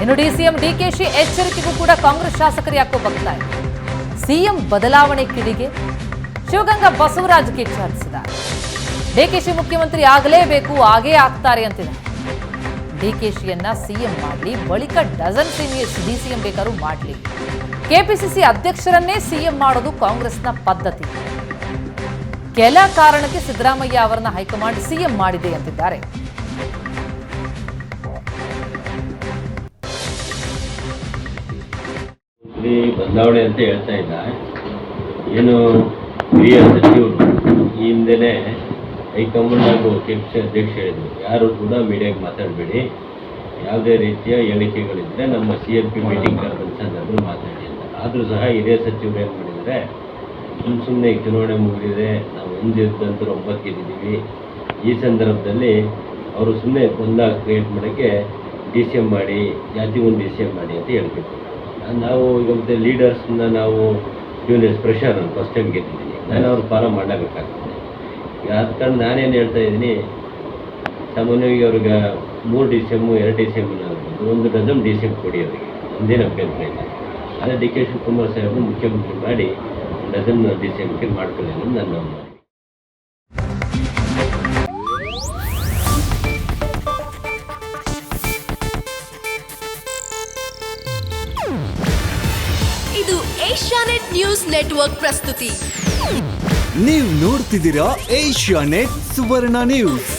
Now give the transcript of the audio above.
ಇನ್ನು ಡಿಸಿಎಂ ಡಿಕೆಶಿ ಎಚ್ಚರಿಕೆಗೂ ಕೂಡ ಕಾಂಗ್ರೆಸ್ ಶಾಸಕರು ಯಾಕೋ ಬಗ್ತಾ ಇದೆ. ಸಿಎಂ ಬದಲಾವಣೆ ಕಿಡಿಗೆ ಶಿವಗಂಗಾ ಬಸವರಾಜ್ ಕಿಚ್ಚಾರಿಸಿದ್ದಾರೆ. ಡಿಕೆಶಿ ಮುಖ್ಯಮಂತ್ರಿ ಆಗಲೇಬೇಕು, ಆಗೇ ಆಗ್ತಾರೆ ಅಂತಿದ್ದಾರೆ. ಡಿಕೆಶಿಯನ್ನ ಸಿಎಂ ಮಾಡಲಿ, ಬಳಿಕ ಡಜನ್ ಡಿಸಿಎಂ ಬೇಕಾದ್ರೂ ಮಾಡಲಿ. ಕೆಪಿಸಿಸಿ ಅಧ್ಯಕ್ಷರನ್ನೇ ಸಿಎಂ ಮಾಡೋದು ಕಾಂಗ್ರೆಸ್ನ ಪದ್ಧತಿ. ಕೆಲ ಕಾರಣಕ್ಕೆ ಸಿದ್ದರಾಮಯ್ಯ ಅವರನ್ನ ಹೈಕಮಾಂಡ್ ಸಿಎಂ ಮಾಡಿದೆ ಅಂತಿದ್ದಾರೆ. ಬದಲಾವಣೆ ಅಂತ ಹೇಳ್ತಾ ಇದ್ದ. ಏನು ಹಿರಿಯ ಸಚಿವರು ಈ ಹಿಂದೆನೆ ಹೈಕಮಾಂಡ್ ಹಾಗೂ ಕೆಪಿಸಿ ಅಧ್ಯಕ್ಷ ಹೇಳಿದ್ರು, ಯಾರು ಕೂಡ ಮೀಡಿಯಾಗೆ ಮಾತಾಡಬೇಡಿ, ಯಾವುದೇ ರೀತಿಯ ಹೇಳಿಕೆಗಳಿದ್ರೆ ನಮ್ಮ CLP ಮೀಟಿಂಗ್ ಕರೆದ ಸಂದರ್ಭದಲ್ಲಿ ಮಾತಾಡಿ ಅಂತ. ಆದರೂ ಸಹ ಹಿರಿಯ ಸಚಿವರು ಏನು ಮಾಡಿದರೆ, ಸುಮ್ಮನೆ ಚುನಾವಣೆ ಮುಗಿದಿದೆ, ನಾವು 1 ಗೆದ್ದಂತರೂ 9 ಗೆದ್ದಿದ್ದೀವಿ, ಈ ಸಂದರ್ಭದಲ್ಲಿ ಅವರು ಸುಮ್ಮನೆ ಗೊಂದಲ ಕ್ರಿಯೇಟ್ ಮಾಡೋಕ್ಕೆ DCM ಮಾಡಿ, ಜಾತಿ ಒಂದು DCM ಮಾಡಿ ಅಂತ ಹೇಳ್ತಿದ್ರು. ನಾವು ಈಗ ಮತ್ತೆ ಲೀಡರ್ಸ್ನ ನಾವು ಜೂನಿಯರ್ಸ್ ಪ್ರೆಷರ್ ನಾನು ಫಸ್ಟ್ ಟೈಮ್ ಗೆದ್ದಿದ್ದೀನಿ, ನಾನು ಅವ್ರು ಫಾಲೋ ಮಾಡಬೇಕಾಗ್ತದೆ. ಈಗ ಆದ ಕಾರಣ ನಾನೇನು ಹೇಳ್ತಾ ಇದ್ದೀನಿ, ಸಾಮಾನ್ಯವಾಗಿ ಅವ್ರಿಗೆ 3 DCM 2 DCM ಒಂದು ಡಜನ್ DCM ಕೊಡಿ, ಅವರಿಗೆ ಒಂದೇನು ಅಭ್ಯಂತರ ಇಲ್ಲ. ಆದರೆ DK ಶಿವಕುಮಾರ್ ಸಾಹೇಬರು ಮುಖ್ಯಮಂತ್ರಿ ಮಾಡಿ ಡಜನ್ DCMಗೆ ಮಾಡ್ಕೊಳ್ಳಿ ಅನ್ನೋದು ನನ್ನ ಮಾತು. ಇದು ಏಷ್ಯಾನೆಟ್ ನ್ಯೂಸ್ ನೆಟ್ವರ್ಕ್ ಪ್ರಸ್ತುತಿ. ನೀವು ನೋಡ್ತಿದ್ದೀರಾ ಏಷ್ಯಾನೆಟ್ ಸುವರ್ಣ ನ್ಯೂಸ್.